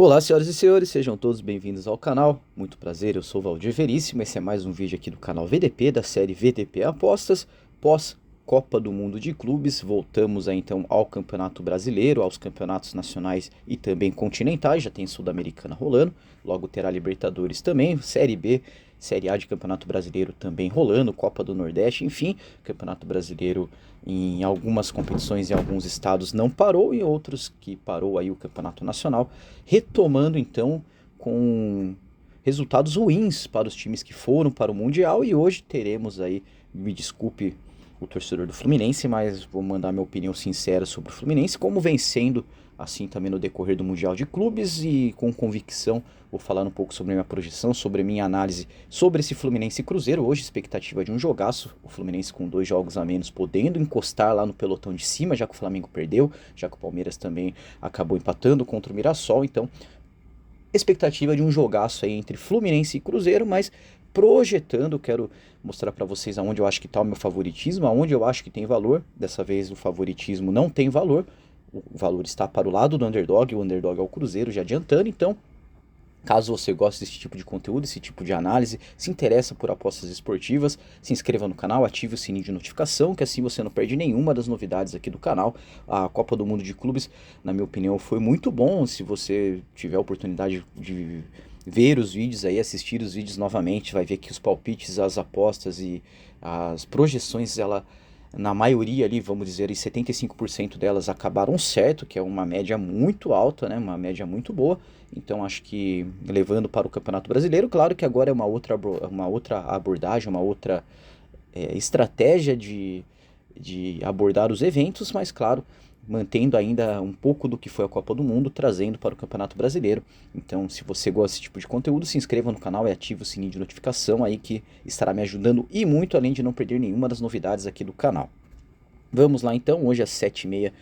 Olá, senhoras e senhores, sejam todos bem-vindos ao canal. Muito prazer, eu sou o Valdir Veríssimo. Esse é mais um vídeo aqui do canal VDP, da série VDP Apostas, pós Copa do Mundo de Clubes. Voltamos aí então ao Campeonato Brasileiro, aos campeonatos nacionais e também continentais. Já tem Sul-Americana rolando, logo terá Libertadores também, Série B, Série A de Campeonato Brasileiro também rolando, Copa do Nordeste, enfim, Campeonato Brasileiro em algumas competições em alguns estados não parou e outros que parou aí o Campeonato Nacional, retomando então com resultados ruins para os times que foram para o Mundial. E hoje teremos aí, me desculpe o torcedor do Fluminense, mas vou mandar minha opinião sincera sobre o Fluminense, como vencendo assim também no decorrer do Mundial de Clubes, e com convicção vou falar um pouco sobre a minha projeção, sobre a minha análise sobre esse Fluminense e Cruzeiro. Hoje expectativa de um jogaço, o Fluminense com 2 jogos a menos, podendo encostar lá no pelotão de cima, já que o Flamengo perdeu, já que o Palmeiras também acabou empatando contra o Mirassol. Então expectativa de um jogaço aí entre Fluminense e Cruzeiro, mas projetando, quero mostrar para vocês aonde eu acho que está o meu favoritismo, aonde eu acho que tem valor. Dessa vez o favoritismo não tem valor, o valor está para o lado do underdog, o underdog é o Cruzeiro, já adiantando. Então, caso você goste desse tipo de conteúdo, esse tipo de análise, se interessa por apostas esportivas, se inscreva no canal, ative o sininho de notificação, que assim você não perde nenhuma das novidades aqui do canal. A Copa do Mundo de Clubes, na minha opinião, foi muito bom. Se você tiver a oportunidade de ver os vídeos aí, assistir os vídeos novamente, vai ver que os palpites, as apostas e as projeções, ela, na maioria ali, vamos dizer, em 75% delas acabaram certo, que é uma média muito alta, né? Uma média muito boa. Então acho que levando para o Campeonato Brasileiro, claro que agora é uma outra abordagem, uma outra estratégia de abordar os eventos, mas claro, mantendo ainda um pouco do que foi a Copa do Mundo, trazendo para o Campeonato Brasileiro. Então, se você gosta desse tipo de conteúdo, se inscreva no canal e ative o sininho de notificação aí, que estará me ajudando e muito, além de não perder nenhuma das novidades aqui do canal. Vamos lá então, hoje às 7h30,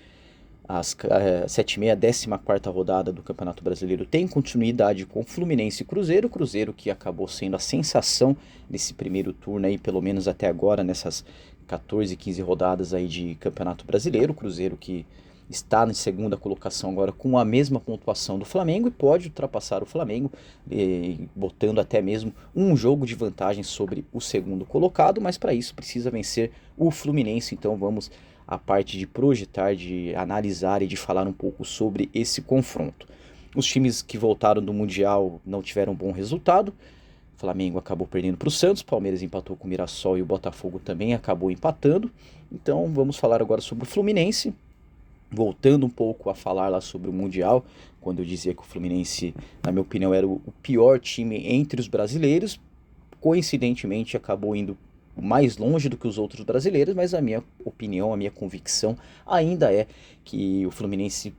às 7h30, 14ª rodada do Campeonato Brasileiro tem continuidade com Fluminense e Cruzeiro. Cruzeiro que acabou sendo a sensação nesse primeiro turno aí, pelo menos até agora, nessas 14, 15 rodadas aí de Campeonato Brasileiro. Cruzeiro que está na segunda colocação agora com a mesma pontuação do Flamengo e pode ultrapassar o Flamengo, botando até mesmo um jogo de vantagem sobre o segundo colocado, mas para isso precisa vencer o Fluminense. Então vamos à parte de projetar, de analisar e de falar um pouco sobre esse confronto. Os times que voltaram do Mundial não tiveram um bom resultado. O Flamengo acabou perdendo para o Santos, Palmeiras empatou com o Mirassol e o Botafogo também acabou empatando. Então vamos falar agora sobre o Fluminense. Voltando um pouco a falar lá sobre o Mundial, quando eu dizia que o Fluminense, na minha opinião, era o pior time entre os brasileiros, coincidentemente acabou indo mais longe do que os outros brasileiros, mas a minha opinião, a minha convicção ainda é que o Fluminense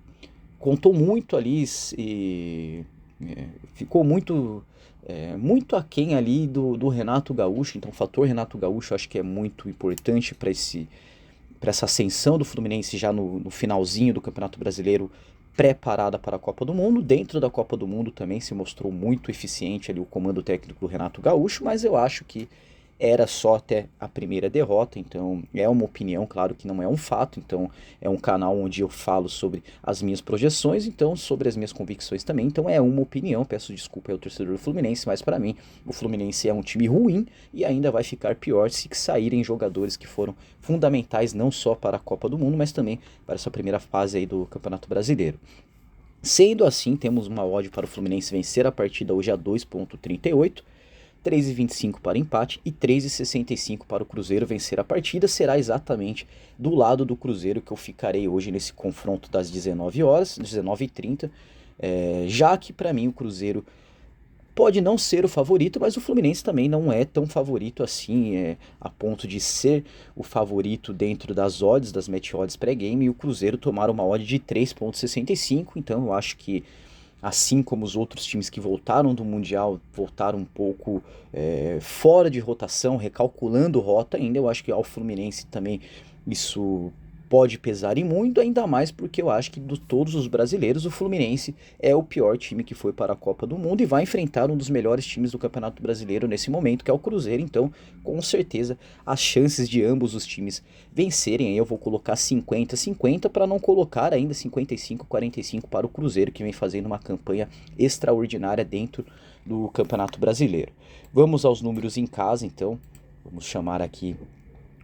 contou muito ali e ficou muito aquém ali do Renato Gaúcho. Então o fator Renato Gaúcho eu acho que é muito importante para essa ascensão do Fluminense já no finalzinho do Campeonato Brasileiro, preparada para a Copa do Mundo. Dentro da Copa do Mundo também se mostrou muito eficiente ali o comando técnico do Renato Gaúcho, mas eu acho que era só até a primeira derrota. Então é uma opinião, claro que não é um fato. Então é um canal onde eu falo sobre as minhas projeções, então sobre as minhas convicções também. Então é uma opinião, peço desculpa ao torcedor do Fluminense, mas para mim o Fluminense é um time ruim e ainda vai ficar pior se saírem jogadores que foram fundamentais não só para a Copa do Mundo, mas também para essa primeira fase aí do Campeonato Brasileiro. Sendo assim, temos uma odd para o Fluminense vencer a partida hoje a 2,38, 3,25 para empate e 3,65 para o Cruzeiro vencer a partida. Será exatamente do lado do Cruzeiro que eu ficarei hoje nesse confronto das 19 horas, 19h30, já que para mim o Cruzeiro pode não ser o favorito, mas o Fluminense também não é tão favorito assim, a ponto de ser o favorito dentro das odds, das match odds pré-game, e o Cruzeiro tomar uma odd de 3,65. Então eu acho que, assim como os outros times que voltaram do Mundial, voltaram um pouco fora de rotação, recalculando rota ainda, eu acho que ao Fluminense também isso pode pesar em muito, ainda mais porque eu acho que de todos os brasileiros, o Fluminense é o pior time que foi para a Copa do Mundo e vai enfrentar um dos melhores times do Campeonato Brasileiro nesse momento, que é o Cruzeiro. Então, com certeza, as chances de ambos os times vencerem, aí eu vou colocar 50-50 para não colocar ainda 55-45 para o Cruzeiro, que vem fazendo uma campanha extraordinária dentro do Campeonato Brasileiro. Vamos aos números em casa, então. Vamos chamar aqui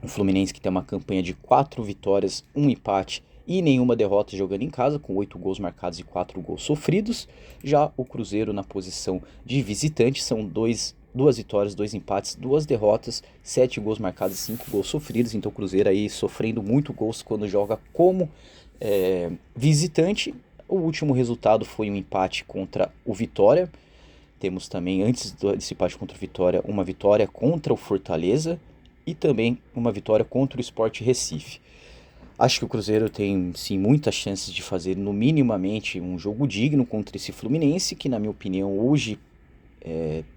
o Fluminense, que tem uma campanha de 4 vitórias, 1 empate e nenhuma derrota jogando em casa, com 8 gols marcados e 4 gols sofridos. Já o Cruzeiro na posição de visitante são 2 vitórias, 2 empates, 2 derrotas, 7 gols marcados e 5 gols sofridos. Então o Cruzeiro aí sofrendo muito gols quando joga como visitante. O último resultado foi um empate contra o Vitória. Temos também, antes desse empate contra o Vitória, uma vitória contra o Fortaleza e também uma vitória contra o Sport Recife. Acho que o Cruzeiro tem, sim, muitas chances de fazer, no minimamente, um jogo digno contra esse Fluminense, que, na minha opinião, hoje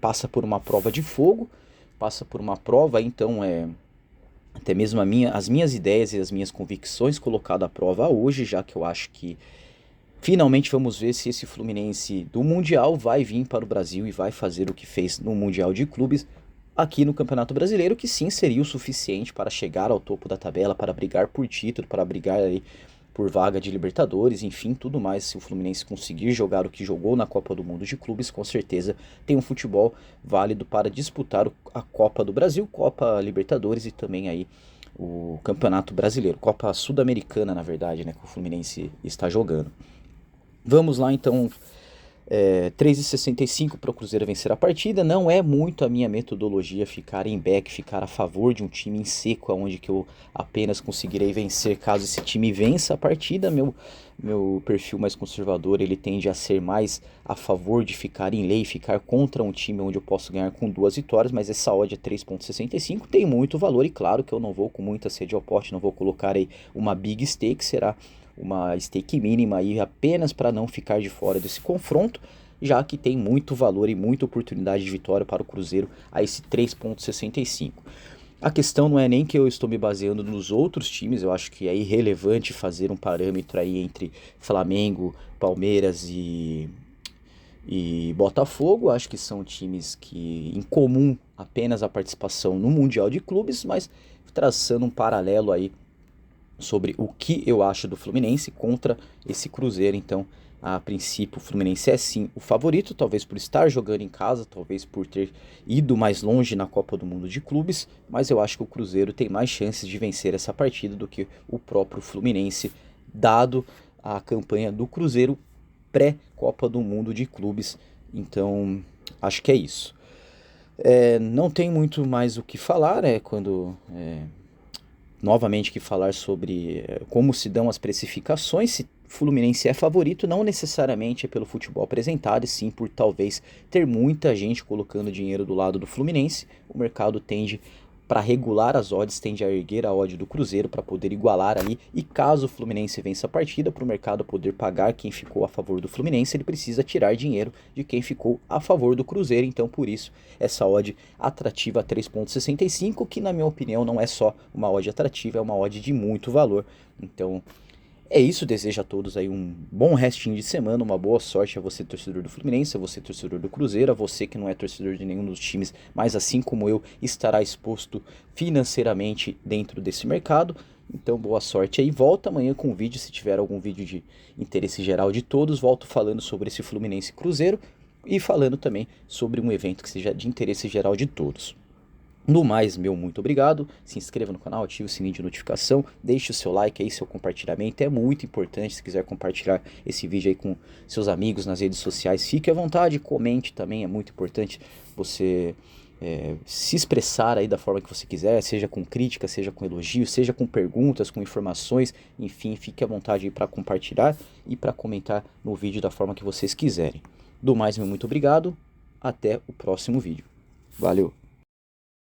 passa por uma prova de fogo, passa por uma prova, então, até mesmo as minhas ideias e as minhas convicções colocado à prova hoje, já que eu acho que finalmente vamos ver se esse Fluminense do Mundial vai vir para o Brasil e vai fazer o que fez no Mundial de Clubes aqui no Campeonato Brasileiro, que sim seria o suficiente para chegar ao topo da tabela, para brigar por título, para brigar aí por vaga de Libertadores, enfim, tudo mais. Se o Fluminense conseguir jogar o que jogou na Copa do Mundo de Clubes, com certeza tem um futebol válido para disputar a Copa do Brasil, Copa Libertadores e também aí o Campeonato Brasileiro, Copa Sul-Americana, na verdade, né, que o Fluminense está jogando. Vamos lá então, 3,65 para o Cruzeiro vencer a partida. Não é muito a minha metodologia ficar em back, ficar a favor de um time em seco, onde que eu apenas conseguirei vencer caso esse time vença a partida. Meu perfil mais conservador, ele tende a ser mais a favor de ficar em lei, ficar contra um time onde eu posso ganhar com 2 vitórias, mas essa odd é 3,65, tem muito valor e claro que eu não vou com muita sede ao pote, não vou colocar aí uma big stake, será uma stake mínima aí apenas para não ficar de fora desse confronto, já que tem muito valor e muita oportunidade de vitória para o Cruzeiro a esse 3,65. A questão não é nem que eu estou me baseando nos outros times, eu acho que é irrelevante fazer um parâmetro aí entre Flamengo, Palmeiras e Botafogo. Acho que são times que em comum apenas a participação no Mundial de Clubes, mas traçando um paralelo aí sobre o que eu acho do Fluminense contra esse Cruzeiro. Então, a princípio, o Fluminense é sim o favorito, talvez por estar jogando em casa, talvez por ter ido mais longe na Copa do Mundo de Clubes, mas eu acho que o Cruzeiro tem mais chances de vencer essa partida do que o próprio Fluminense, dado a campanha do Cruzeiro pré-Copa do Mundo de Clubes. Então, acho que é isso. Não tem muito mais o que falar, novamente que falar sobre como se dão as precificações. Se Fluminense é favorito, não necessariamente é pelo futebol apresentado, e sim por talvez ter muita gente colocando dinheiro do lado do Fluminense. O mercado tende, para regular as odds, tende a erguer a odd do Cruzeiro para poder igualar ali, e caso o Fluminense vença a partida, para o mercado poder pagar quem ficou a favor do Fluminense, ele precisa tirar dinheiro de quem ficou a favor do Cruzeiro. Então por isso essa odd atrativa a 3,65, que na minha opinião não é só uma odd atrativa, é uma odd de muito valor. Então é isso, desejo a todos aí um bom restinho de semana, uma boa sorte a você, torcedor do Fluminense, a você, torcedor do Cruzeiro, a você que não é torcedor de nenhum dos times, mas assim como eu, estará exposto financeiramente dentro desse mercado. Então boa sorte aí, volta amanhã com um vídeo, se tiver algum vídeo de interesse geral de todos, volto falando sobre esse Fluminense Cruzeiro e falando também sobre um evento que seja de interesse geral de todos. No mais, meu muito obrigado, se inscreva no canal, ative o sininho de notificação, deixe o seu like aí, seu compartilhamento, é muito importante. Se quiser compartilhar esse vídeo aí com seus amigos nas redes sociais, fique à vontade, comente também, é muito importante você se expressar aí da forma que você quiser, seja com crítica, seja com elogio, seja com perguntas, com informações, enfim, fique à vontade aí para compartilhar e para comentar no vídeo da forma que vocês quiserem. Do mais, meu muito obrigado, até o próximo vídeo. Valeu!